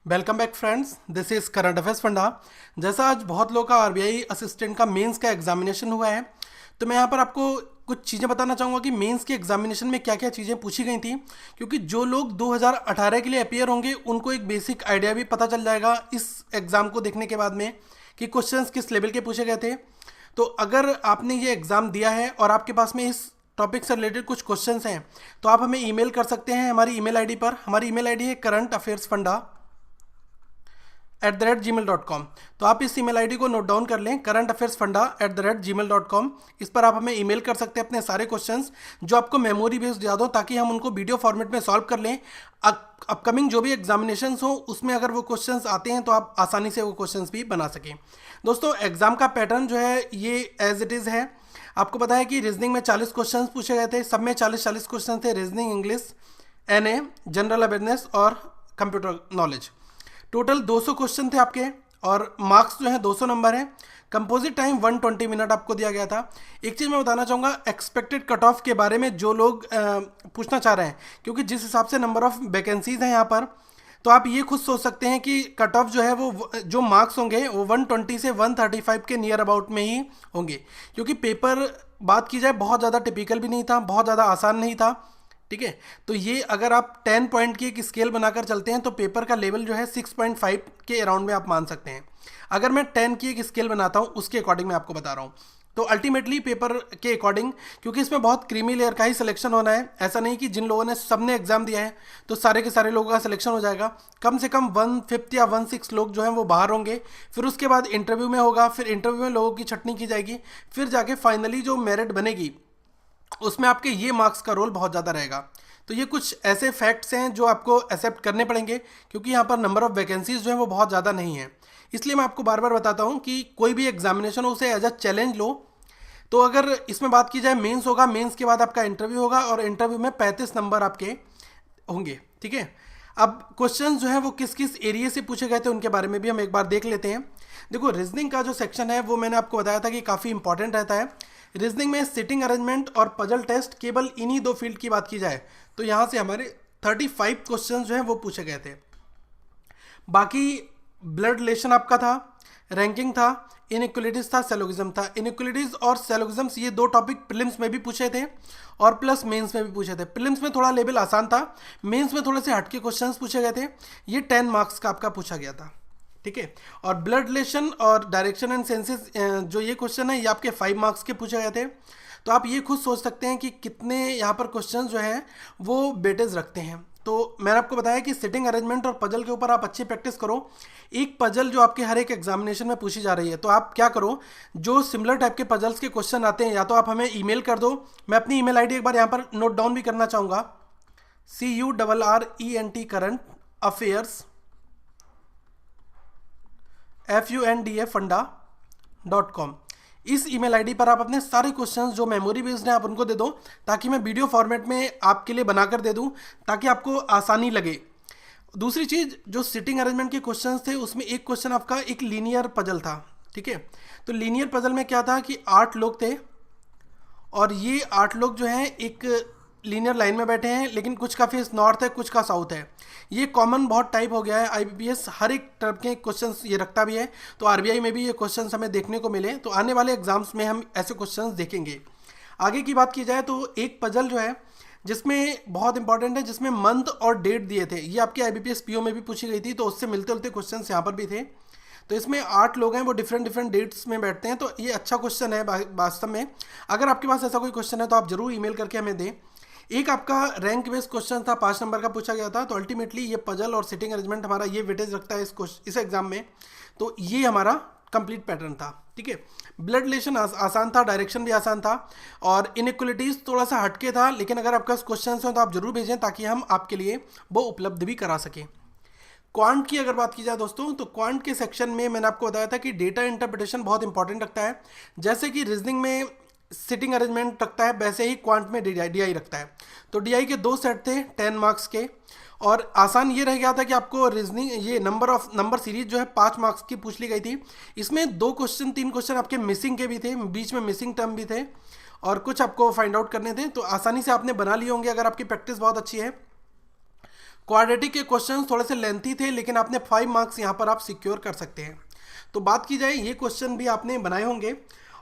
Welcome back friends, this is current affairs funda. जैसा आज बहुत लोगों का आरबीआई असिस्टेंट का मेंस का एग्जामिनेशन हुआ है, तो मैं यहाँ पर आपको कुछ चीज़ें बताना चाहूँगा कि मेंस के एग्जामिनेशन में क्या क्या चीज़ें पूछी गई थी। क्योंकि जो लोग 2018 के लिए अपियर होंगे उनको एक बेसिक आइडिया भी पता चल जाएगा इस एग्ज़ाम को देखने के बाद में कि क्वेश्चंस किस लेवल के पूछे गए थे। तो अगर आपने ये एग्ज़ाम दिया है और आपके पास में इस टॉपिक से रिलेटेड कुछ क्वेश्चंस हैं, तो आप हमें ईमेल कर सकते हैं हमारी ईमेल आईडी पर। हमारी ईमेल आईडी है currentaffairsfunda@gmail.com। तो आप इस ईमेल आईडी को नोट डाउन कर लें, currentaffairsfunda@gmail.com। इस पर आप हमें ईमेल कर सकते हैं अपने सारे क्वेश्चंस जो आपको मेमोरी बेस्ड याद हो, ताकि हम उनको वीडियो फॉर्मेट में सॉल्व कर लें। अपकमिंग जो भी एग्जामिनेशंस हो उसमें अगर वो क्वेश्चंस आते हैं तो आप आसानी से वो क्वेश्चंस भी बना सकें। दोस्तों, एग्जाम का पैटर्न जो है ये एज इट इज़ है। आपको पता है कि रीजनिंग में 40 क्वेश्चन पूछे गए थे, सब में 40-40 क्वेश्चन थे। रीजनिंग, इंग्लिश, एनए, जनरल अवेयरनेस और कंप्यूटर नॉलेज। टोटल 200 क्वेश्चन थे आपके और मार्क्स जो है 200 नंबर है। कंपोजिट टाइम 120 मिनट आपको दिया गया था। एक चीज़ मैं बताना चाहूँगा एक्सपेक्टेड कट ऑफ के बारे में, जो लोग पूछना चाह रहे हैं, क्योंकि जिस हिसाब से नंबर ऑफ वैकेंसीज हैं यहाँ पर, तो आप ये खुद सोच सकते हैं कि कट ऑफ जो है वो जो मार्क्स होंगे वो 120 से 135 के नियर अबाउट में ही होंगे। क्योंकि पेपर बात की जाए बहुत ज़्यादा टिपिकल भी नहीं था, बहुत ज़्यादा आसान नहीं था। ठीक है, तो ये अगर आप 10 पॉइंट की एक स्केल बनाकर चलते हैं तो पेपर का लेवल जो है 6.5 के अराउंड में आप मान सकते हैं। अगर मैं 10 की एक स्केल बनाता हूँ उसके अकॉर्डिंग मैं आपको बता रहा हूँ, तो अल्टीमेटली पेपर के अकॉर्डिंग, क्योंकि इसमें बहुत क्रीमी लेयर का ही सिलेक्शन होना है। ऐसा नहीं कि जिन लोगों ने सबने एग्जाम दिया है तो सारे के सारे लोगों का सिलेक्शन हो जाएगा। कम से कम 1/5 या 1/6 लोग जो हैं वो बाहर होंगे। फिर उसके बाद इंटरव्यू में होगा, फिर इंटरव्यू में लोगों की छटनी की जाएगी, फिर जाके फाइनली जो मेरिट बनेगी उसमें आपके ये मार्क्स का रोल बहुत ज़्यादा रहेगा। तो ये कुछ ऐसे फैक्ट्स हैं जो आपको एक्सेप्ट करने पड़ेंगे, क्योंकि यहाँ पर नंबर ऑफ वैकेंसीज जो है वो बहुत ज़्यादा नहीं है। इसलिए मैं आपको बार बार बताता हूँ कि कोई भी एग्जामिनेशन हो उसे एज अ चैलेंज लो। तो अगर इसमें बात की जाए, मेंस होगा, मेंस के बाद आपका इंटरव्यू होगा और इंटरव्यू में 35 नंबर आपके होंगे। ठीक है, अब क्वेश्चन जो है वो किस किस एरिया से पूछे गए थे उनके बारे में भी हम एक बार देख लेते हैं। देखो, रीजनिंग का जो सेक्शन है वो मैंने आपको बताया था कि काफ़ी इंपॉर्टेंट रहता है। रीजनिंग में सिटिंग अरेंजमेंट और पजल टेस्ट, केवल इन्हीं दो फील्ड की बात की जाए तो यहाँ से हमारे 35 क्वेश्चन जो हैं वो पूछे गए थे। बाकी ब्लड रिलेशन आपका था, रैंकिंग था, इनइक्वलिटीज था, सेलोगिज्म था। इनइक्वलिटीज और सेलोगिज्म्स ये दो टॉपिक प्रीलिम्स में भी पूछे थे और प्लस मेंस में भी पूछे थे। प्रीलिम्स में थोड़ा लेवल आसान था, मेंस में थोड़े से हटके क्वेश्चंस पूछे गए थे। ये 10 मार्क्स का आपका पूछा गया था। ठीक है, और ब्लड रिलेशन और डायरेक्शन एंड सेंसेस जो ये क्वेश्चन है ये आपके 5 मार्क्स के पूछे गए थे। तो आप ये खुद सोच सकते हैं कि कितने यहाँ पर क्वेश्चन जो हैं वो वेटेज रखते हैं। तो मैंने आपको बताया कि सिटिंग अरेंजमेंट और पजल के ऊपर आप अच्छी प्रैक्टिस करो। एक पजल जो आपके हर एक एग्जामिनेशन में पूछी जा रही है, तो आप क्या करो, जो सिमिलर टाइप के पजल्स के क्वेश्चन आते हैं या तो आप हमें ईमेल कर दो। मैं अपनी ईमेल आईडी एक बार यहाँ पर नोट डाउन भी करना चाहूँगा, CURRENT करंट अफेयर्स FUNDA.com। इस ईमेल आईडी पर आप अपने सारे क्वेश्चंस जो मेमोरी बेस्ड हैं आप उनको दे दो, ताकि मैं वीडियो फॉर्मेट में आपके लिए बनाकर दे दूं, ताकि आपको आसानी लगे। दूसरी चीज़, जो सिटिंग अरेंजमेंट के क्वेश्चंस थे उसमें एक क्वेश्चन आपका एक लीनियर पजल था। ठीक है, तो लीनियर पजल में क्या था कि 8 लोग थे और ये 8 लोग जो हैं एक लीनियर लाइन में बैठे हैं, लेकिन कुछ का फेस नॉर्थ है, कुछ का साउथ है। ये कॉमन बहुत टाइप हो गया है। IBPS हर एक टाइप के क्वेश्चंस ये रखता भी है, तो RBI में भी ये क्वेश्चंस हमें देखने को मिले। तो आने वाले एग्जाम्स में हम ऐसे क्वेश्चंस देखेंगे। आगे की बात की जाए तो एक पजल जो है जिसमें बहुत इंपॉर्टेंट है, जिसमें मंथ और डेट दिए थे, ये आपके IBPS PO में भी पूछी गई थी, तो उससे मिलते जुलते क्वेश्चन यहाँ पर भी थे। तो इसमें 8 लोग हैं, वो डिफरेंट डेट्स में बैठते हैं। तो ये अच्छा क्वेश्चन है वास्तव में। अगर आपके पास ऐसा कोई क्वेश्चन है तो आप जरूर ईमेल करके हमें दें। एक आपका रैंक बेस्ड क्वेश्चन था, 5 नंबर का पूछा गया था। तो अल्टीमेटली ये पजल और सिटिंग अरेंजमेंट हमारा ये वेटेज रखता है इस एग्जाम में। तो ये हमारा कंप्लीट पैटर्न था। ठीक है, ब्लड रिलेशन आसान था, डायरेक्शन भी आसान था और इनइक्वलिटीज थोड़ा सा हटके था। लेकिन अगर आपके पास क्वेश्चन हैं तो आप जरूर भेजें, ताकि हम आपके लिए वो उपलब्ध भी करा सकें। क्वांट की अगर बात की जाए दोस्तों, तो क्वांट के सेक्शन में मैंने आपको बताया था कि डेटा इंटरप्रिटेशन बहुत इंपॉर्टेंट रखता है। जैसे कि रीजनिंग में सिटिंग अरेंजमेंट रखता है, वैसे ही क्वांट में DI रखता है। तो DI के 2 सेट थे 10 मार्क्स के, और आसान ये रह गया था कि आपको रीजनिंग ये नंबर सीरीज जो है 5 मार्क्स की पूछ ली गई थी। इसमें 3 क्वेश्चन आपके मिसिंग के भी थे, बीच में मिसिंग टर्म भी थे और कुछ आपको फाइंड आउट करने थे। तो आसानी से आपने बना लिए होंगे अगर आपकी प्रैक्टिस बहुत अच्छी है। क्वाड्रेटिक के क्वेश्चन थोड़े से लेंथी थे, लेकिन आपने 5 मार्क्स यहाँ पर आप सिक्योर कर सकते हैं। तो बात की जाए, ये क्वेश्चन भी आपने बनाए होंगे।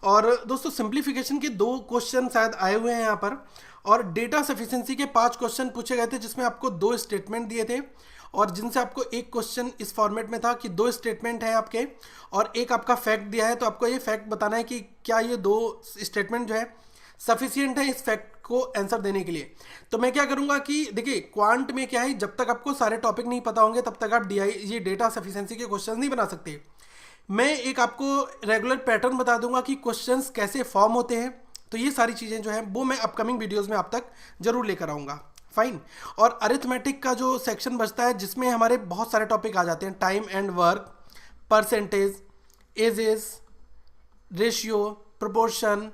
और दोस्तों सिंप्लीफिकेशन के 2 क्वेश्चन शायद आए हुए हैं यहाँ पर, और डेटा सफिशिएंसी के 5 क्वेश्चन पूछे गए थे, जिसमें आपको 2 स्टेटमेंट दिए थे और जिनसे आपको एक क्वेश्चन इस फॉर्मेट में था कि 2 स्टेटमेंट है आपके और एक आपका फैक्ट दिया है। तो आपको ये फैक्ट बताना है कि क्या ये 2 स्टेटमेंट जो है सफिशिएंट है इस फैक्ट को आंसर देने के लिए। तो मैं क्या करूंगा कि देखिए, क्वांट में क्या है, जब तक आपको सारे टॉपिक नहीं पता होंगे तब तक आप ये डेटा सफिशिएंसी के क्वेश्चन नहीं बना सकते। मैं एक आपको रेगुलर पैटर्न बता दूंगा कि क्वेश्चंस कैसे फॉर्म होते हैं। तो ये सारी चीज़ें जो हैं वो मैं अपकमिंग वीडियोस में आप तक जरूर लेकर आऊँगा। फाइन। और अरिथमेटिक का जो सेक्शन बचता है, जिसमें हमारे बहुत सारे टॉपिक आ जाते हैं, time and work, percentage, ages, ratio, proportion,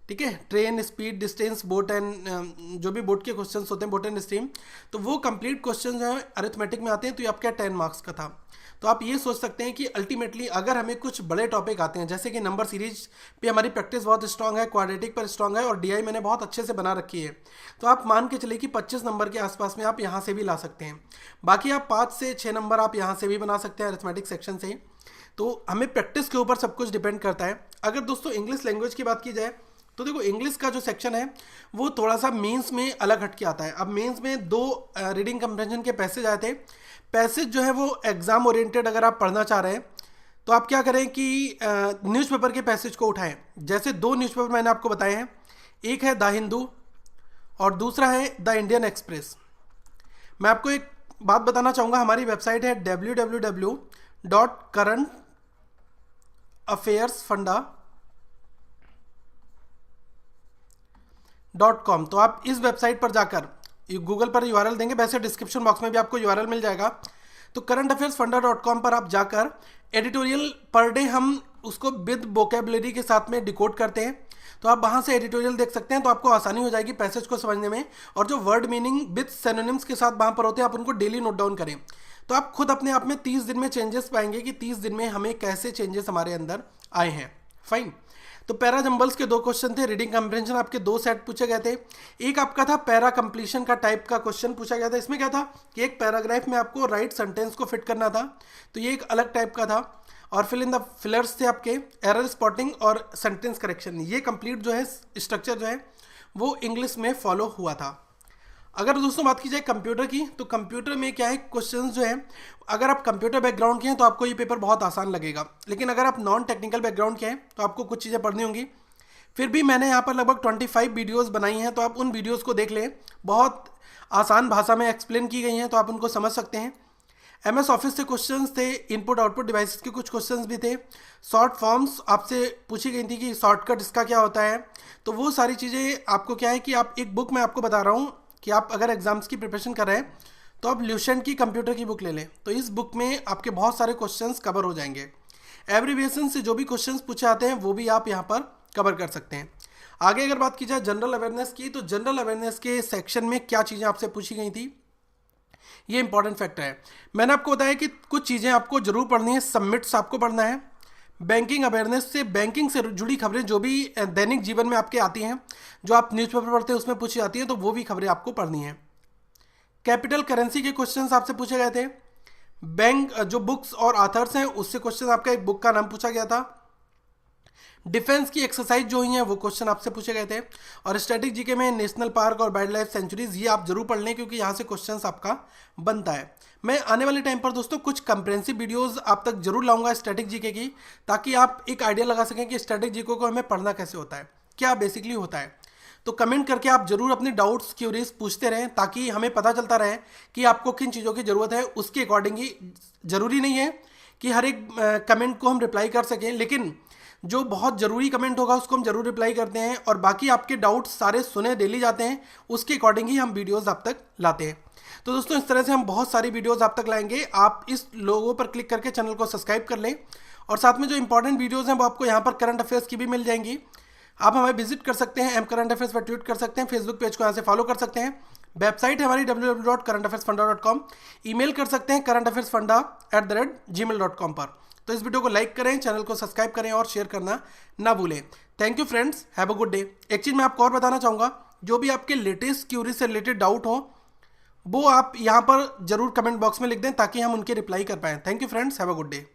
ठीक है, train, speed, distance, boat and जो भी बोट के क्वेश्चंस होते हैं, बोट एंड स्ट्रीम, तो वो कंप्लीट क्वेश्चन जो है अरिथमेटिक में आते हैं। तो ये आपका 10 मार्क्स का था। तो आप ये सोच सकते हैं कि अल्टीमेटली अगर हमें कुछ बड़े टॉपिक आते हैं, जैसे कि नंबर सीरीज पे हमारी प्रैक्टिस बहुत स्ट्रांग है, क्वाड्रेटिक पर स्ट्रांग है और डीआई मैंने बहुत अच्छे से बना रखी है, तो आप मान के चलिए कि 25 नंबर के आसपास में आप यहाँ से भी ला सकते हैं। बाकी आप 5 से 6 नंबर आप यहाँ से भी बना सकते हैं अरिथमेटिक सेक्शन से। तो हमें प्रैक्टिस के ऊपर सब कुछ डिपेंड करता है। अगर दोस्तों इंग्लिश लैंग्वेज की बात की जाए, तो देखो इंग्लिश का जो सेक्शन है वो थोड़ा सा मेंस में अलग हट के आता है। अब मेंस में 2 रीडिंग कंप्रेंशन के पैसेज आए थे। पैसेज जो है वो एग्जाम ओरिएंटेड अगर आप पढ़ना चाह रहे हैं तो आप क्या करें कि न्यूज़पेपर के पैसेज को उठाएं। जैसे 2 न्यूज़पेपर मैंने आपको बताए हैं, एक है द हिंदू और दूसरा है द इंडियन एक्सप्रेस। मैं आपको एक बात बताना चाहूँगा, हमारी वेबसाइट है www.currentaffairsfunda.com। तो आप इस वेबसाइट पर जाकर गूगल पर यूआरएल देंगे, वैसे डिस्क्रिप्शन बॉक्स में भी आपको यूआरएल मिल जाएगा। तो currentaffairsfunda.com पर आप जाकर एडिटोरियल पर डे हम उसको विद वोकेबलरी के साथ में डिकोड करते हैं। तो आप वहाँ से एडिटोरियल देख सकते हैं, तो आपको आसानी हो जाएगी पैसेज को समझने में। और जो वर्ड मीनिंग विद सिनोनिम्स के साथ वहाँ पर होते हैं, आप उनको डेली नोट डाउन करें। तो आप खुद अपने आप में 30 दिन में चेंजेस पाएंगे कि 30 दिन में हमें कैसे चेंजेस हमारे अंदर आए हैं। फाइन। तो पैरा जंबल्स के 2 क्वेश्चन थे, रीडिंग कंप्रेंशन आपके 2 सेट पूछे गए थे। एक आपका था पैरा कंप्लीशन का टाइप का क्वेश्चन पूछा गया था। इसमें क्या था कि एक पैराग्राफ में आपको राइट सेंटेंस को फिट करना था, तो ये एक अलग टाइप का था। और फिल इन द फिलर्स थे आपके, एरर स्पॉटिंग और सेंटेंस करेक्शन। ये कंप्लीट जो है स्ट्रक्चर जो है वो इंग्लिश में फॉलो हुआ था। अगर दोस्तों बात की जाए कंप्यूटर की, तो कंप्यूटर में क्या है, क्वेश्चंस जो है, अगर आप कंप्यूटर बैकग्राउंड के हैं तो आपको ये पेपर बहुत आसान लगेगा। लेकिन अगर आप नॉन टेक्निकल बैकग्राउंड के हैं तो आपको कुछ चीज़ें पढ़नी होंगी। फिर भी मैंने यहाँ पर लगभग 25 वीडियोस बनाई हैं, तो आप उन वीडियोस को देख लें। बहुत आसान भाषा में एक्सप्लेन की गई हैं, तो आप उनको समझ सकते हैं। MS ऑफिस से क्वेश्चंस थे, इनपुट आउटपुट डिवाइसेस के कुछ क्वेश्चंस भी थे। शॉर्ट फॉर्म्स आपसे पूछी गई थी कि शॉर्टकट इसका क्या होता है। तो वो सारी चीज़ें आपको क्या है कि आप एक बुक मैं आपको बता रहा हूँ कि आप अगर एग्जाम्स की प्रिपरेशन कर रहे हैं तो आप ल्यूसेंट की कंप्यूटर की बुक ले लें। तो इस बुक में आपके बहुत सारे क्वेश्चंस कवर हो जाएंगे। एब्रीविएशन से जो भी क्वेश्चंस पूछे आते हैं वो भी आप यहाँ पर कवर कर सकते हैं। आगे अगर बात की जाए जनरल अवेयरनेस की, तो जनरल अवेयरनेस के सेक्शन में क्या चीज़ें आपसे पूछी गई थी, ये इंपॉर्टेंट फैक्टर है। मैंने आपको बताया कि कुछ चीज़ें आपको जरूर पढ़नी है। सबमिट्स आपको पढ़ना है। बैंकिंग अवेयरनेस से, बैंकिंग से जुड़ी खबरें जो भी दैनिक जीवन में आपके आती हैं, जो आप न्यूज़पेपर पढ़ते हैं उसमें पूछी जाती हैं, तो वो भी खबरें आपको पढ़नी है। कैपिटल करेंसी के क्वेश्चंस आपसे पूछे गए थे। बैंक जो बुक्स और ऑथर्स हैं उससे क्वेश्चन आपका एक बुक का नाम पूछा गया था। डिफेंस की एक्सरसाइज जो हुई है वो क्वेश्चन आपसे पूछे गए थे। और स्टैटिक जीके में नेशनल पार्क और वाइल्ड लाइफ सेंचुरीज, ये आप जरूर पढ़ लें क्योंकि यहाँ से क्वेश्चन आपका बनता है। मैं आने वाले टाइम पर दोस्तों कुछ कंप्रेहेंसिव वीडियोस आप तक जरूर लाऊंगा स्टैटिक जीके की, ताकि आप एक आइडिया लगा सकें कि स्टैटिक जीके को हमें पढ़ना कैसे होता है, क्या बेसिकली होता है। तो कमेंट करके आप जरूर अपने डाउट्स क्यूरीज पूछते रहें, ताकि हमें पता चलता रहे कि आपको किन चीज़ों की ज़रूरत है। उसके अकॉर्डिंग ही, ज़रूरी नहीं है कि हर एक कमेंट को हम रिप्लाई कर सकें, लेकिन जो बहुत ज़रूरी कमेंट होगा उसको हम जरूर रिप्लाई करते हैं। और बाकी आपके डाउट्स सारे सुने डेली जाते हैं, उसके अकॉर्डिंग ही हम वीडियोज़ आप तक लाते हैं। तो दोस्तों इस तरह से हम बहुत सारी वीडियोज़ आप तक लाएंगे। आप इस लोगों पर क्लिक करके चैनल को सब्सक्राइब कर लें, और साथ में जो इंपॉर्टेंट वीडियोज़ हैं वो आपको यहाँ पर करंट अफेयर्स की भी मिल जाएंगी। आप हमें विजिट कर सकते हैं, एम करंट अफेयर्स पर ट्वीट कर सकते हैं, फेसबुक पेज को यहाँ से फॉलो कर सकते हैं। वेबसाइट है हमारी www.currentaffairsfunda.com। ईमेल कर सकते हैं currentaffairsfunda@gmail.com पर। तो इस वीडियो को लाइक करें, चैनल को सब्सक्राइब करें और शेयर करना ना भूलें। Thank you friends, have a good day. एक चीज़ मैं आपको और बताना चाहूँगा, जो भी आपके लेटेस्ट क्यूरी से रिलेटेड डाउट हो वो आप यहाँ पर जरूर कमेंट बॉक्स में लिख दें ताकि हम उनके रिप्लाई कर पाएँ। Thank you friends, have a good day.